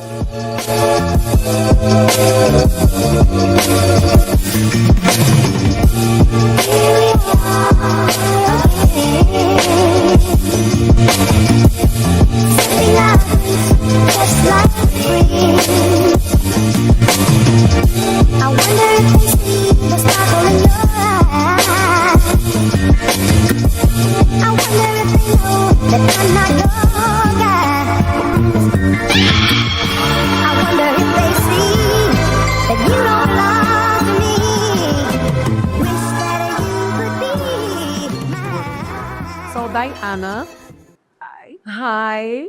So, Diana, hi.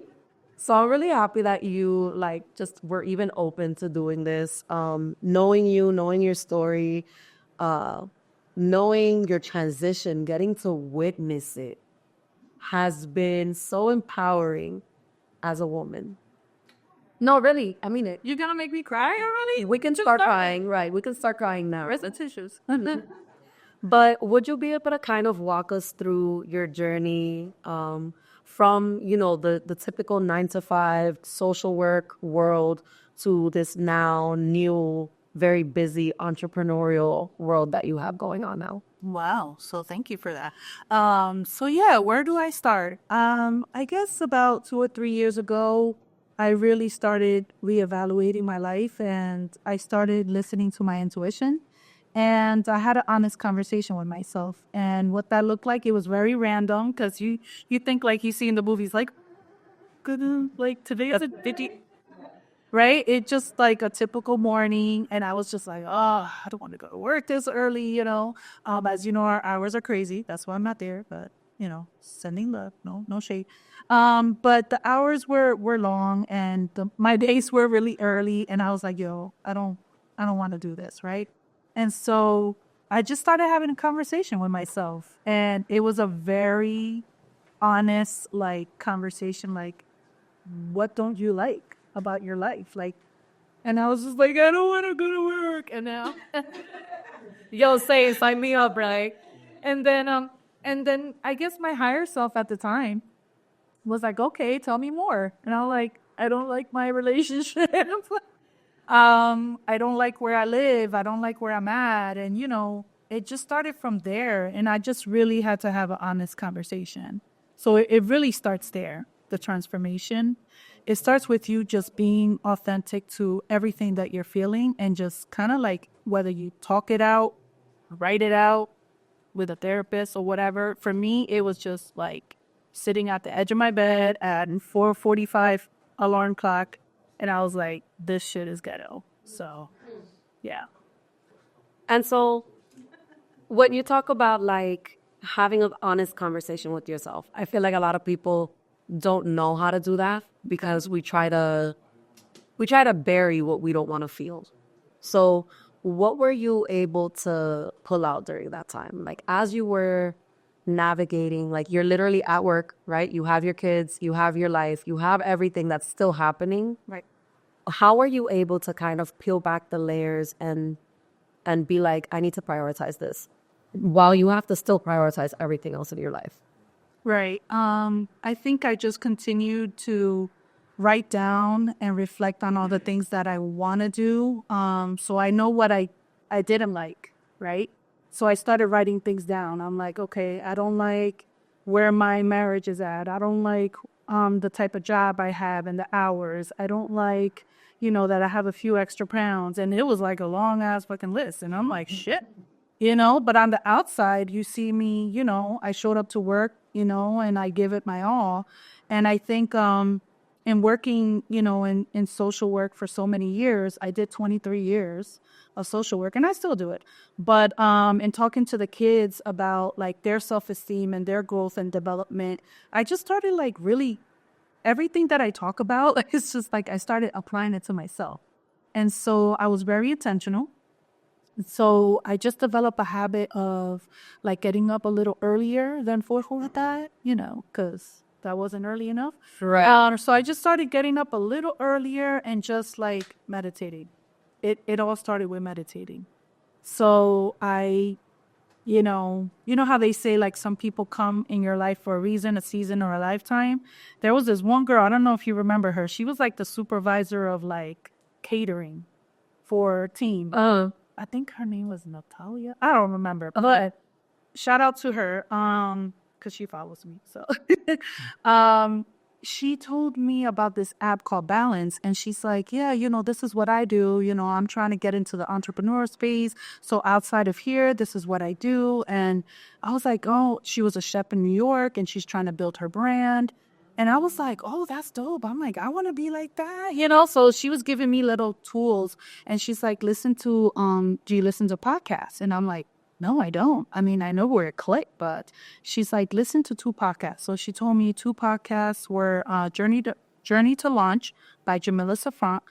So I'm really happy that you just were even open to doing this. Knowing you, knowing your story, uh, knowing your transition, getting to witness it has been so empowering as a woman. No, really, I mean it. You're gonna make me cry already? We can start crying, right? We can start crying now. Where's the tissues? But would you be able to kind of walk us through your journey from, the typical 9 to 5 social work world to this now new, very busy entrepreneurial world that you have going on now? Wow. So thank you for that. So yeah, where do I start? I guess about 2 or 3 years ago, I really started reevaluating my life and I started listening to my intuition. And I had an honest conversation with myself. And what that looked like, it was very random because you think like you see in the movies, like, like today is a did you right? It just like a typical morning, and I was just like, oh, I don't want to go to work this early. As you know, our hours are crazy. That's why I'm not there. But sending love, no shade. But the hours were long, and my days were really early, and I was like, yo, I don't want to do this, right? And so I just started having a conversation with myself, and it was a very honest like conversation, like, what don't you like about your life? Like, and I was just like, I don't want to go to work. And now, yo, say, sign me up, right? And then I guess my higher self at the time was like, okay, tell me more. And I'm like, I don't like my relationship. I don't like where I live. I don't like where I'm at. And, it just started from there. And I just really had to have an honest conversation. So it really starts there, the transformation. It starts with you just being authentic to everything that you're feeling and just kind of like whether you talk it out, write it out with a therapist or whatever. For me, it was just like sitting at the edge of my bed at 4:45 alarm clock. And I was like, this shit is ghetto. So, yeah. And so when you talk about like having an honest conversation with yourself, I feel like a lot of people don't know how to do that because we try to bury what we don't want to feel. So what were you able to pull out during that time? Like as you were navigating, like you're literally at work, right? You have your kids, you have your life, you have everything that's still happening. Right. How are you able to kind of peel back the layers and be like, I need to prioritize this while you have to still prioritize everything else in your life? Right. I think I just continued to write down and reflect on all the things that I want to do. So I know what I didn't like, right? So I started writing things down. I'm like, okay, I don't like where my marriage is at. I don't like the type of job I have and the hours. I don't like, that I have a few extra pounds. And it was like a long ass fucking list. And I'm like, shit. But on the outside, you see me, I showed up to work, and I give it my all. And I think in working, in social work for so many years, I did 23 years of social work and I still do it. But in talking to the kids about like their self-esteem and their growth and development, I just started like really everything that I talk about, it's just like I started applying it to myself. And so I was very intentional. So I just developed a habit of like getting up a little earlier than 4:45, because that wasn't early enough. Right. So I just started getting up a little earlier and just like meditating. It all started with meditating. So I you know how they say like some people come in your life for a reason, a season, or a lifetime. There was this one girl, I don't know if you remember her. She was like the supervisor of like catering for team. I think her name was Natalia. I don't remember, but shout out to her because she follows me. So um she told me about this app called Balance, and she's like, yeah, this is what I do. I'm trying to get into the entrepreneur space, so outside of here, this is what I do. And I was like, oh, she was a chef in New York and she's trying to build her brand. And I was like, oh, that's dope. I'm like, I want to be like that, So she was giving me little tools, and she's like, do you listen to podcasts? And I'm like, no, I don't. I mean, I know where it clicked, but she's like, listen to 2 podcasts. So she told me 2 podcasts were Journey to Launch by Jamila Safran,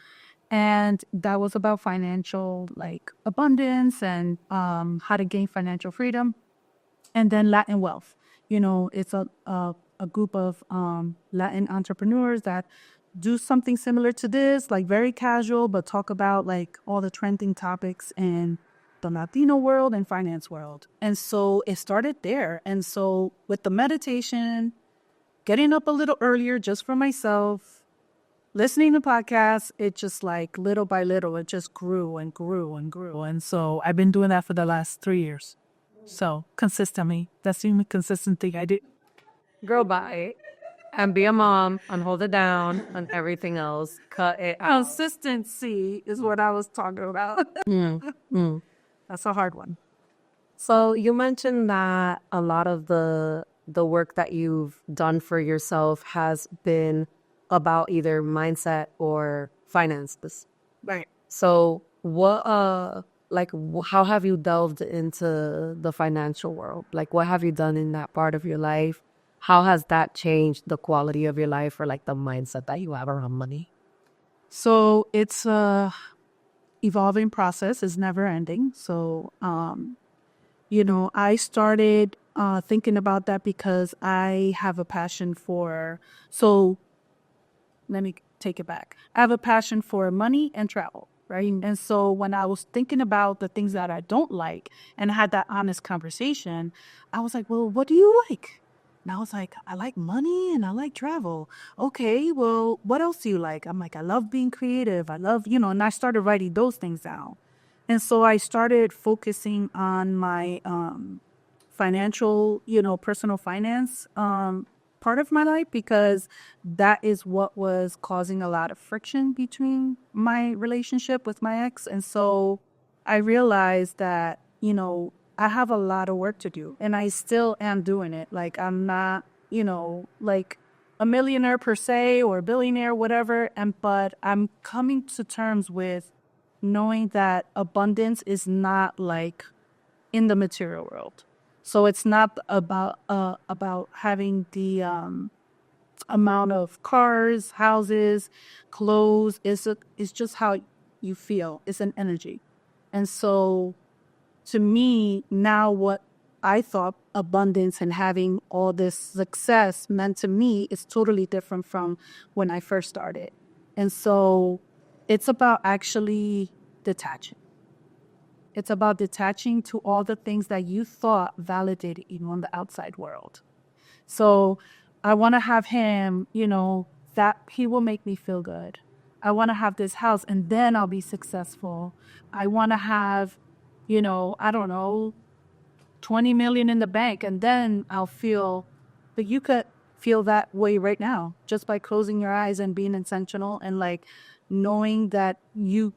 and that was about financial like abundance and how to gain financial freedom. And then Latin Wealth. It's a group of Latin entrepreneurs that do something similar to this, like very casual, but talk about like all the trending topics in the Latino world and finance world. And so it started there. And so with the meditation, getting up a little earlier just for myself, listening to podcasts, it just like little by little, it just grew and grew and grew. And so I've been doing that for the last 3 years. So consistently, that's the only consistent thing I do. Girl, bye. And be a mom and hold it down and everything else. Cut it out. Consistency is what I was talking about. That's a hard one. So you mentioned that a lot of the work that you've done for yourself has been about either mindset or finances. Right. So what how have you delved into the financial world? Like what have you done in that part of your life? How has that changed the quality of your life or like the mindset that you have around money? So it's a evolving process, is never ending. So I started thinking about that because I have a passion so let me take it back. I have a passion for money and travel, right? And so when I was thinking about the things that I don't like and I had that honest conversation, I was like, well, what do you like? And I was like, I like money and I like travel. Okay, well, what else do you like? I'm like, I love being creative. I love, and I started writing those things down. And so I started focusing on my financial, personal finance part of my life, because that is what was causing a lot of friction between my relationship with my ex. And so I realized that, I have a lot of work to do and I still am doing it. Like I'm not, like a millionaire per se or a billionaire, whatever. But I'm coming to terms with knowing that abundance is not like in the material world. So it's not about having the amount of cars, houses, clothes. It's just how you feel. It's an energy. And so to me, now what I thought abundance and having all this success meant to me is totally different from when I first started. And so it's about actually detaching. It's about detaching to all the things that you thought validated you on the outside world. So I want to have him, that he will make me feel good. I want to have this house and then I'll be successful. I want to have, I don't know, 20 million in the bank and then I'll feel. But you could feel that way right now just by closing your eyes and being intentional and like knowing that you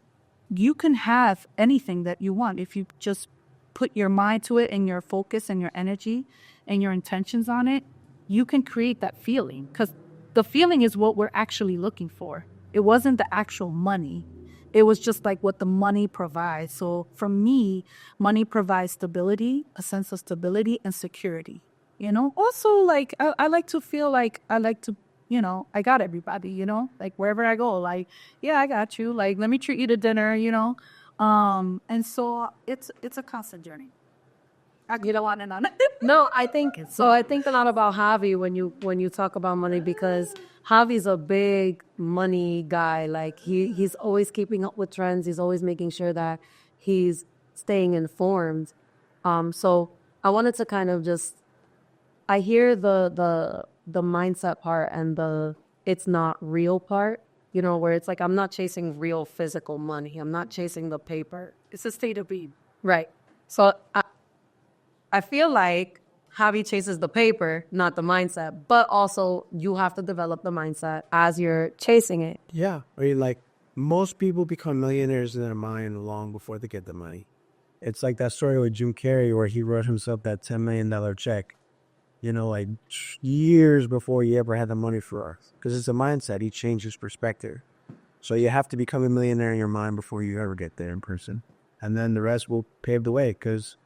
can have anything that you want if you just put your mind to it and your focus and your energy and your intentions on it. You can create that feeling, because the feeling is what we're actually looking for. It wasn't the actual money. It was just like what the money provides. So for me, money provides stability, a sense of stability and security. Also like I like to feel like I like to, I got everybody, like wherever I go, like, yeah, I got you. Like, let me treat you to dinner, and so it's a constant journey. I could go on and on. No, I think so. I think a lot about Javi when you talk about money, because Javi's a big money guy. Like he's always keeping up with trends. He's always making sure that he's staying informed. So I wanted to kind of just, I hear the mindset part and the it's not real part, you know, where it's like I'm not chasing real physical money. I'm not chasing the paper. It's a state of being. Right. So I feel like Javi chases the paper, not the mindset, but also you have to develop the mindset as you're chasing it. Yeah. I mean, like, most people become millionaires in their mind long before they get the money. It's like that story with Jim Carrey where he wrote himself that $10 million check, you know, like years before he ever had the money for us. Because it's a mindset. He changed his perspective. So you have to become a millionaire in your mind before you ever get there in person. And then the rest will pave the way, because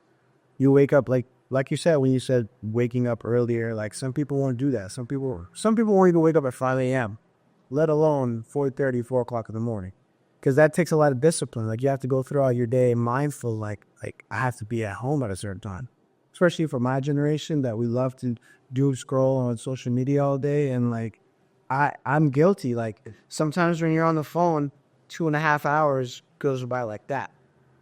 you wake up like you said, when you said waking up earlier, like some people won't do that. Some people won't even wake up at 5 a.m., let alone 4:30, 4 o'clock in the morning. Because that takes a lot of discipline. Like, you have to go throughout your day mindful, like I have to be at home at a certain time. Especially for my generation that we love to doom scroll on social media all day. And like, I'm guilty. Like, sometimes when you're on the phone, 2.5 hours goes by like that.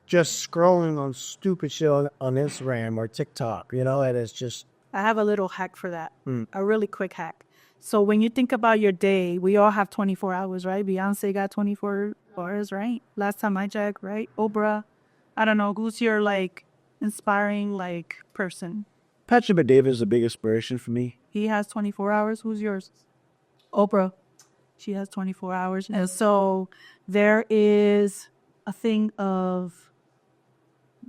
Just scrolling on stupid shit on Instagram or TikTok, you know, and it's just... I have a little hack for that, a really quick hack. So when you think about your day, we all have 24 hours, right? Beyonce got 24 hours, right? Last time I checked, right? Oprah. I don't know. Who's your, like, inspiring, like, person? Patrick Bet-David is a big inspiration for me. He has 24 hours. Who's yours? Oprah. She has 24 hours. And so there is a thing of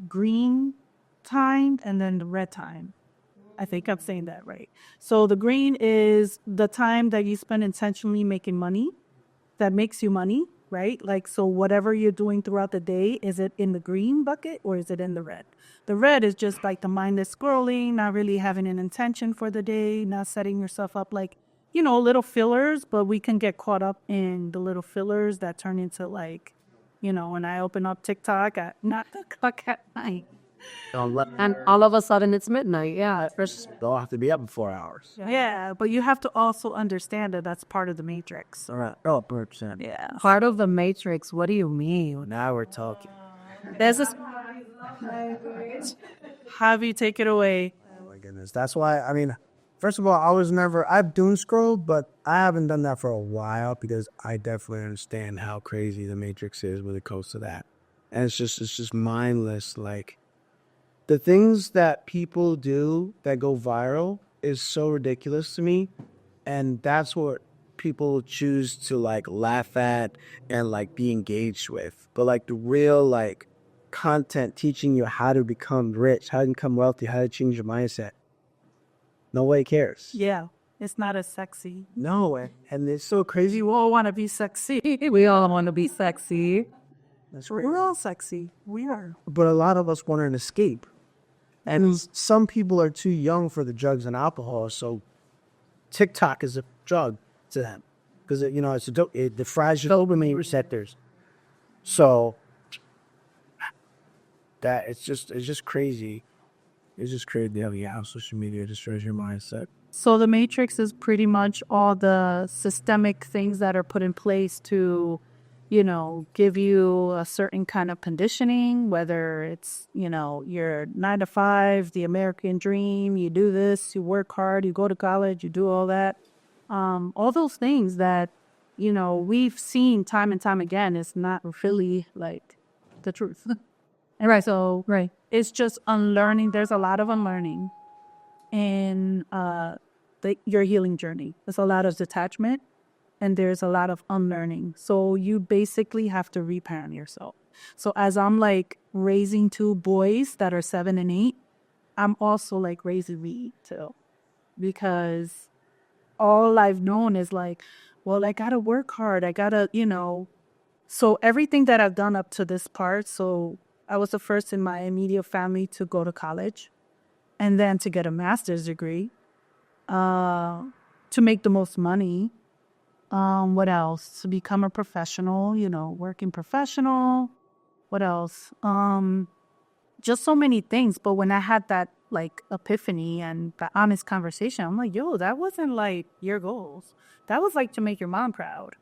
green time and then the red time. I think I'm saying that right. So the green is the time that you spend intentionally making money, that makes you money, right? Like, so whatever you're doing throughout the day, is it in the green bucket or is it in the red? The red is just like the mindless scrolling, not really having an intention for the day, not setting yourself up like, you know, little fillers, but we can get caught up in the little fillers that turn into, like, you know, when I open up TikTok at 9 o'clock at night. And all of a sudden it's midnight. Yeah. They'll have to be up in 4 hours. Yeah, but you have to also understand that that's part of the matrix. All right. Oh, 100%. Yeah. Part of the matrix. What do you mean? Now we're talking. There's this. Javi, take it away. Oh my goodness. That's why, I mean, first of all, I've doom scrolled, but I haven't done that for a while because I definitely understand how crazy the matrix is when it comes to that. And it's just mindless. Like, the things that people do that go viral is so ridiculous to me. And that's what people choose to, like, laugh at and, like, be engaged with. But, like, the real, like, content teaching you how to become rich, how to become wealthy, how to change your mindset, nobody cares. Yeah, it's not as sexy. No, and it's so crazy. We all want to be sexy. We all want to be sexy. We're all sexy. We are. But a lot of us want an escape. And some people are too young for the drugs and alcohol, so TikTok is a drug to them. Because, you know, it defries your dopamine receptors. So that it's just crazy. It's just crazy how social media destroys your mindset. So the matrix is pretty much all the systemic things that are put in place to, you know, give you a certain kind of conditioning, whether it's, you know, your 9 to 5, the American dream, you do this, you work hard, you go to college, you do all that. All those things that, you know, we've seen time and time again is not really like the truth. And right. So right. It's just unlearning. There's a lot of unlearning in your healing journey. There's a lot of detachment. And there's a lot of unlearning. So you basically have to reparent yourself. So as I'm like raising 2 boys that are 7 and 8, I'm also like raising me too. Because all I've known is like, well, I gotta work hard. I gotta, you know. So everything that I've done up to this part, so I was the first in my immediate family to go to college and then to get a master's degree, to make the most money. What else? To become a professional, you know, working professional. What else? Just so many things. But when I had that like epiphany and the honest conversation, I'm like, yo, that wasn't like your goals. That was like to make your mom proud.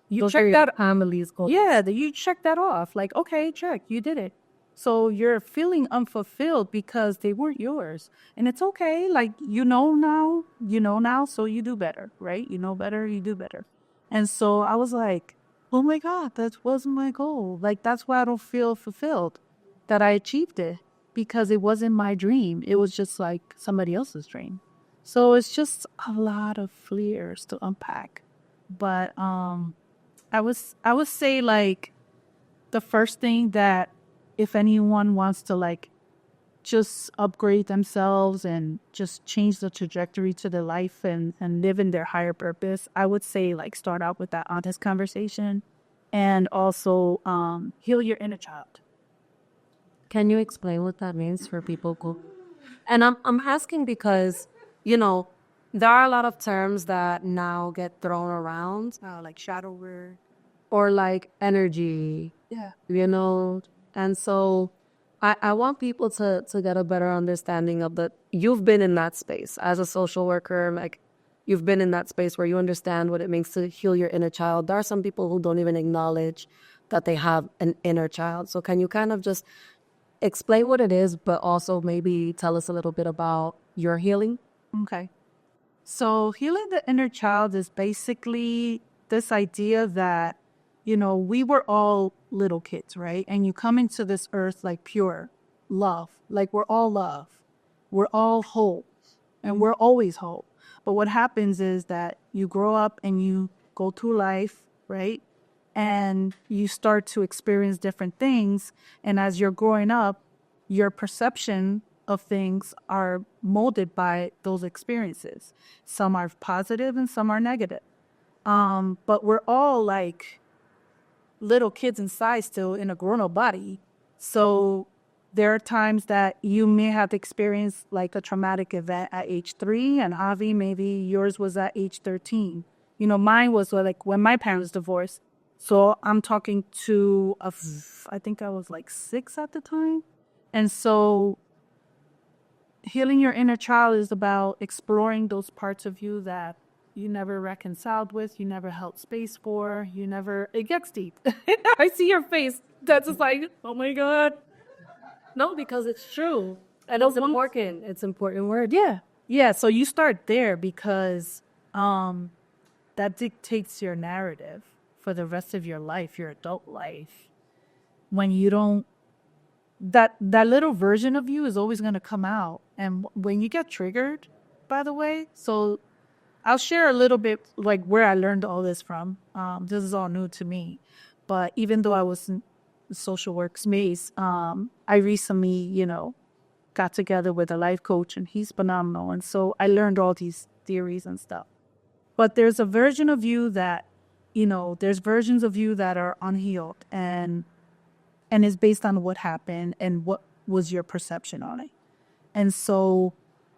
You check that family's goals. Yeah, you check that off. Like, okay, check, you did it. So you're feeling unfulfilled because they weren't yours. And it's okay. Like, you know now, so you do better, right? You know better, you do better. And so I was like, oh my God, that wasn't my goal. Like, that's why I don't feel fulfilled that I achieved it, because it wasn't my dream. It was just like somebody else's dream. So it's just a lot of layers to unpack. But I would say, like, the first thing that, if anyone wants to like just upgrade themselves and just change the trajectory to their life and live in their higher purpose, I would say, like, start out with that honest conversation, and also heal your inner child. Can you explain what that means for people who? And I'm asking because, you know, there are a lot of terms that now get thrown around, Like shadow work. or like energy, Yeah. and so I want people to get a better understanding of that. You've been in that space as a social worker, like you've been in that space where you understand what it means to heal your inner child. There are some people who don't even acknowledge that they have an inner child. So can you kind of just explain what it is, but also maybe tell us a little bit about your healing? Okay. So healing the inner child is basically this idea that, we were all little kids, right? And you come into this earth like pure love, like we're all love. We're all whole, and we're always whole. But what happens is that you grow up and you go through life, right? And you start to experience different things. And as you're growing up, your perception of things are molded by those experiences. Some are positive and some are negative. But we're all like little kids inside still in a grown-up body. So there are times that you may have experienced like a traumatic event at age 3, and Avi, maybe yours was at age 13. Mine was like when my parents divorced. So I'm talking to I think I was like 6 at the time. And so healing your inner child is about exploring those parts of you that you never reconciled with, you never held space for, it gets deep. I see your face. That's just like, oh my God. No, because it's true. And it's important. It's an important word. Yeah. Yeah. So you start there because that dictates your narrative for the rest of your life, your adult life. When you don't, that little version of you is always going to come out. And when you get triggered, by the way, so I'll share a little bit like where I learned all this from. This is all new to me. But even though I was in the social work space, I recently, got together with a life coach, and he's phenomenal. And so I learned all these theories and stuff. But there's a version of you that, there's versions of you that are unhealed, and it's based on what happened and what was your perception on it. And so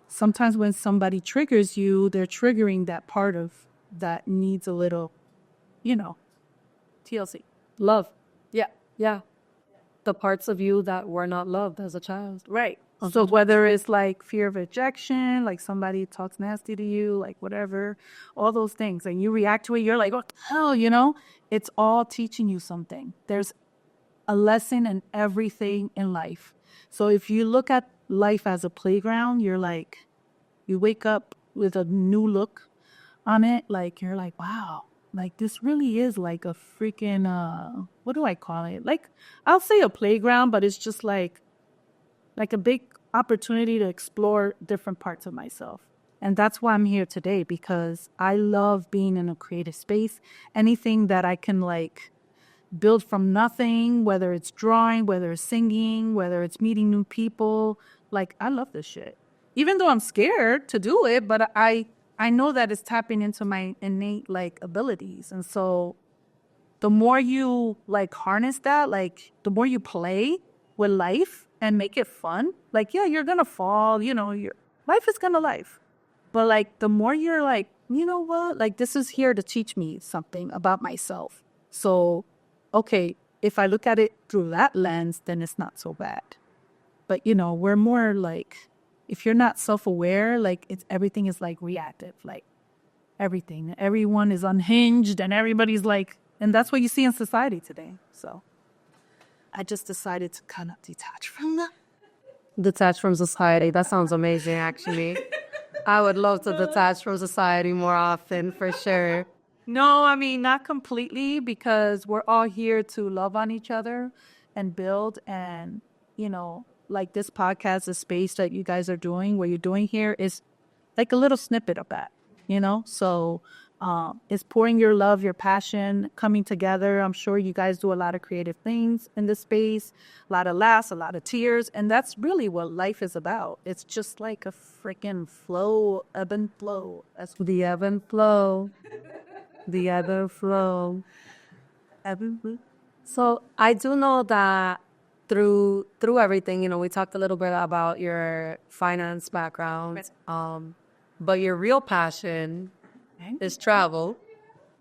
sometimes when somebody triggers you, they're triggering that part of that needs a little, TLC. Love. Yeah. Yeah. The parts of you that were not loved as a child. Right. So whether it's like fear of rejection, like somebody talks nasty to you, like whatever, all those things, and you react to it, you're like, what the hell, it's all teaching you something. There's a lesson in everything in life. So if you look at life as a playground, you're like, you wake up with a new look on it. Like, you're like, wow, like this really is like a freaking, what do I call it? Like, I'll say a playground, but it's just like a big opportunity to explore different parts of myself. And that's why I'm here today, because I love being in a creative space. Anything that I can like build from nothing, whether it's drawing, whether it's singing, whether it's meeting new people. Like, I love this shit. Even though I'm scared to do it, but I know that it's tapping into my innate like abilities. And so the more you like harness that, like the more you play with life and make it fun, like, yeah, you're gonna fall, your life is gonna life. But like the more you're like, you know what, like this is here to teach me something about myself. So okay, if I look at it through that lens, then it's not so bad. But, we're more like, if you're not self-aware, like everything is like reactive, like everything. Everyone is unhinged and everybody's like, and that's what you see in society today. So I just decided to kind of detach from that. Detached from society. That sounds amazing, actually. I would love to detach from society more often, for sure. No, I mean, not completely, because we're all here to love on each other and build. And, like this podcast, the space that you guys are doing, what you're doing here is like a little snippet of that. So it's pouring your love, your passion, coming together. I'm sure you guys do a lot of creative things in this space, a lot of laughs, a lot of tears. And that's really what life is about. It's just like a freaking flow, ebb and flow. That's what The ebb and flow. The ebb and flow. ebb and flow. So I do know that through everything, we talked a little bit about your finance background, but your real passion is travel.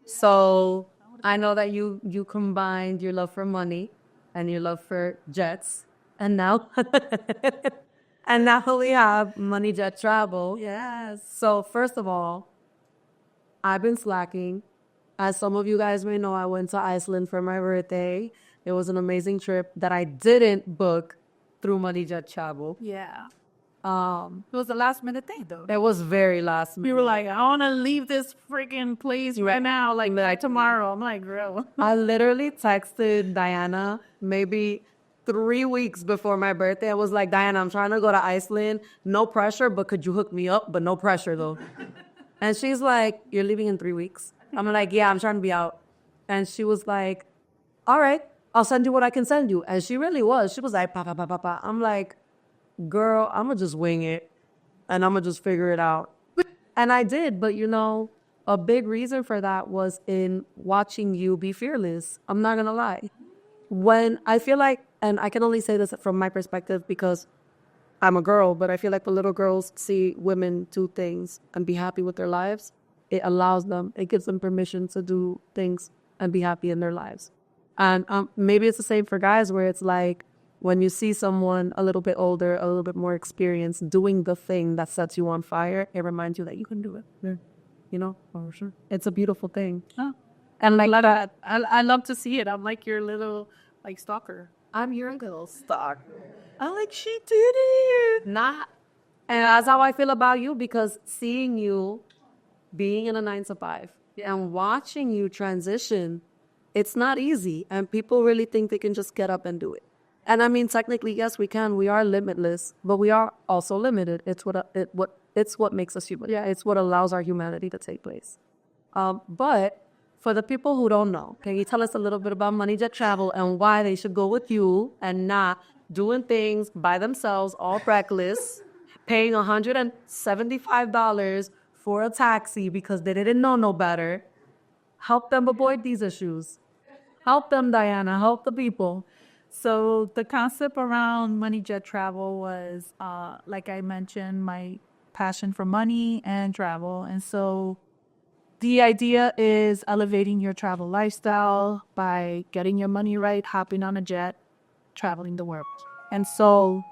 So I know that you combined your love for money and your love for jets, and now and now we have money jet travel. Yes. So first of all, I've been slacking. As some of you guys may know, I went to Iceland for my birthday. It was an amazing trip that I didn't book through Money Jet Travel. Yeah. It was a last minute thing though. It was very last minute. We were like, I want to leave this freaking place right now, like tomorrow. I'm like, girl. I literally texted Diana maybe 3 weeks before my birthday. I was like, Diana, I'm trying to go to Iceland. No pressure, but could you hook me up? But no pressure though. And she's like, you're leaving in 3 weeks? I'm like, yeah, I'm trying to be out. And she was like, all right, I'll send you what I can send you. And she really was. She was like, pa, pa, pa, pa, pa. I'm like, girl, I'm going to just wing it. And I'm going to just figure it out. And I did. But, a big reason for that was in watching you be fearless. I'm not going to lie. When I feel like, and I can only say this from my perspective because I'm a girl, but I feel like when little girls see women do things and be happy with their lives, it allows them, it gives them permission to do things and be happy in their lives. And maybe it's the same for guys where it's like when you see someone a little bit older, a little bit more experienced doing the thing that sets you on fire, it reminds you that you can do it. Yeah. For sure. It's a beautiful thing. Oh. And like that. I love to see it. I'm like your little stalker. I'm your little stalker. I'm like, she did it. Not. And that's how I feel about you because seeing you being in a 9 to 5 and watching you transition, it's not easy. And people really think they can just get up and do it. And I mean, technically, yes, we can. We are limitless, but we are also limited. It's what makes us human. Yeah, it's what allows our humanity to take place. But for the people who don't know, can you tell us a little bit about Money Jet Travel and why they should go with you and not doing things by themselves, all reckless, paying $175 for a taxi because they didn't know no better? Help them avoid these issues. Help them, Diana. Help the people. So the concept around Money Jet Travel was, like I mentioned, my passion for money and travel. And so the idea is elevating your travel lifestyle by getting your money right, hopping on a jet, traveling the world. And so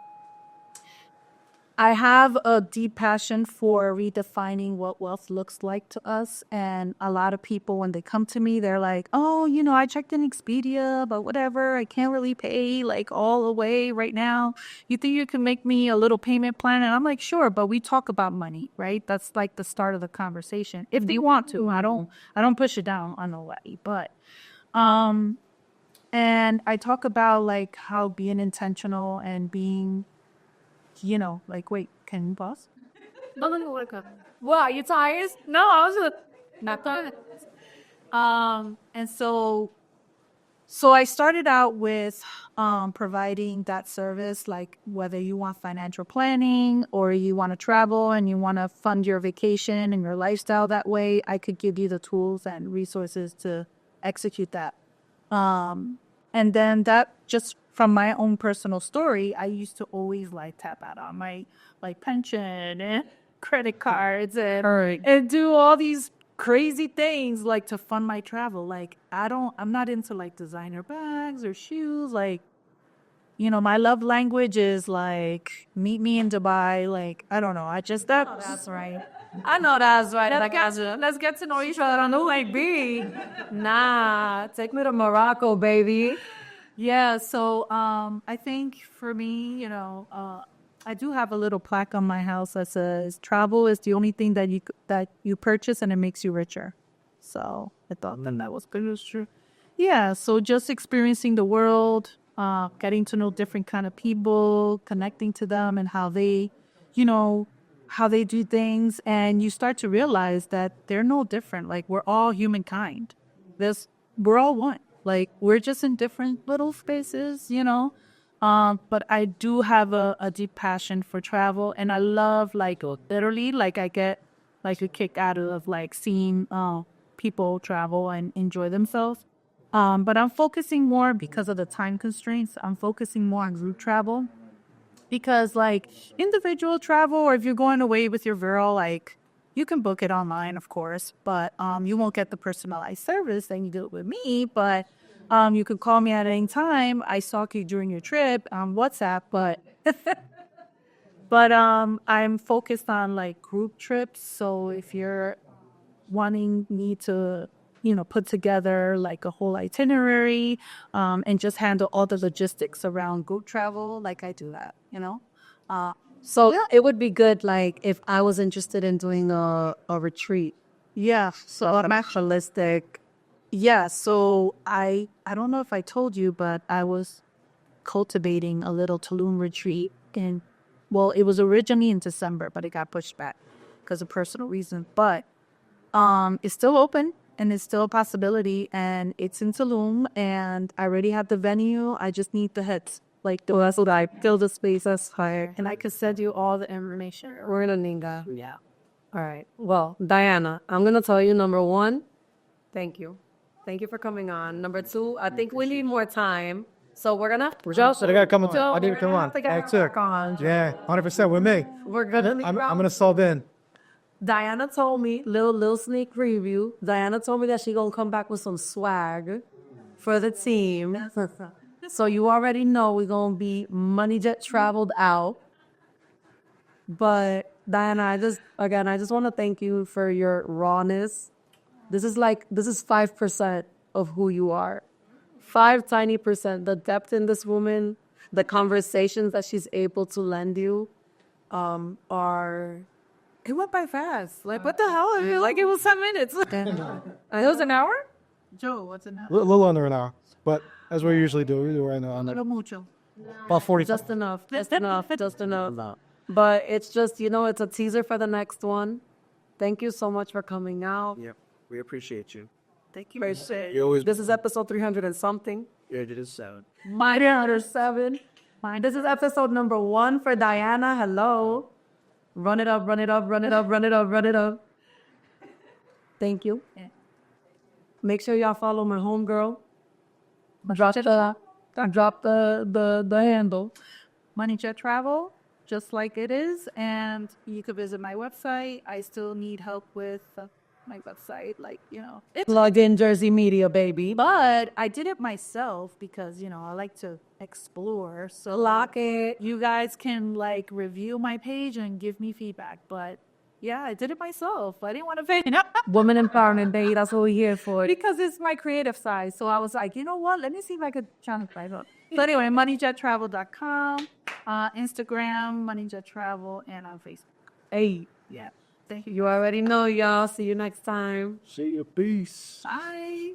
I have a deep passion for redefining what wealth looks like to us. And a lot of people, when they come to me, they're like, oh, I checked in Expedia, but whatever, I can't really pay like all the way right now. You think you can make me a little payment plan? And I'm like, sure, but we talk about money, right? That's like the start of the conversation. If they want to, I don't push it down on nobody, but, and I talk about like how being intentional and being, wait, can you pause? No. What, are you tired? No, I was not tired. And so I started out with providing that service, like whether you want financial planning or you want to travel and you want to fund your vacation and your lifestyle that way, I could give you the tools and resources to execute that. And then that just from my own personal story, I used to always tap out on my pension and credit cards and do all these crazy things to fund my travel. I'm not into designer bags or shoes. My love language is meet me in Dubai. I don't know. That's right. I know that's right. Let's get to know each other on the way, B. Nah, take me to Morocco, baby. Yeah, so I think for me, I do have a little plaque on my house that says travel is the only thing that you purchase and it makes you richer. So I thought that was good. It's true. Yeah, so just experiencing the world, getting to know different kind of people, connecting to them and you know, how they do things, and you start to realize that they're no different. Like we're all humankind. We're all one. Like we're just in different little spaces. But I do have a deep passion for travel, and I love like literally like I get like a kick out of like seeing people travel and enjoy themselves. But I'm focusing more because of the time constraints. I'm focusing more on group travel because like individual travel, or if you're going away with your girl, like you can book it online, of course, but you won't get the personalized service that you do with me. But you could call me at any time. I stalk you during your trip on WhatsApp, but I'm focused on like group trips. So if you're wanting me to, put together like a whole itinerary, and just handle all the logistics around group travel, like I do that. So Yeah. it would be good, like, if I was interested in doing a retreat, Yeah. So holistic. yeah. So I don't know if I told you, but I was cultivating a little Tulum retreat well, it was originally in December, but it got pushed back because of personal reasons. But it's still open and it's still a possibility, and it's in Tulum, and I already have the venue. I just need the heads, like the That's what I fill the space. That's higher. and I could send you all the information. We're in a Ninga. Yeah. All right. Well, Diana, I'm gonna tell you, number one, thank you. Thank you for coming on. Number two, I think we need more time. So we're gonna have to So they gotta come on. So I need to come we're gonna on. have to get That's it. back on. Yeah, 100% with me. We're gonna I'm gonna sub in. Diana told me, little sneak preview. Diana told me that she gonna come back with some swag for the team. So you already know we're gonna be money jet traveled out. But Diana, I just want to thank you for your rawness. This is 5% of who you are. 5 tiny percent. The depth in this woman, the conversations that she's able to lend you, are. It went by fast. Like, what the hell? I feel like it was 10 minutes. It was an hour. Joe, what's in that? A little under an hour, but as we usually do, we do right now under Mucho. about 40. Just enough. Just enough. Just enough. But it's just, it's a teaser for the next one. Thank you so much for coming out. Yep, we appreciate you. Thank you. You always This is episode 300 and something. it is so. Mine 307. This is episode number 1 for Diana. Hello. Run it up, run it up, run it up, run it up, run it up. Thank you. Yeah. Make sure y'all follow my homegirl. Drop the handle. Money Jet Travel, just like it is. And you could visit my website. I still need help with my website. It's Plug in Jersey Media, baby. but I did it myself because, I like to explore. So Lock it. you guys can review my page and give me feedback. But yeah, I did it myself. I didn't want to pay. Woman empowerment, baby. That's what we're here for. Because it's my creative side. So I was like, you know what? Let me see if I could channel it. So anyway, moneyjettravel.com, Instagram, moneyjettravel, and on Facebook. Hey, Yeah. Thank you. you already know, y'all. See you next time. See you. Peace. Bye.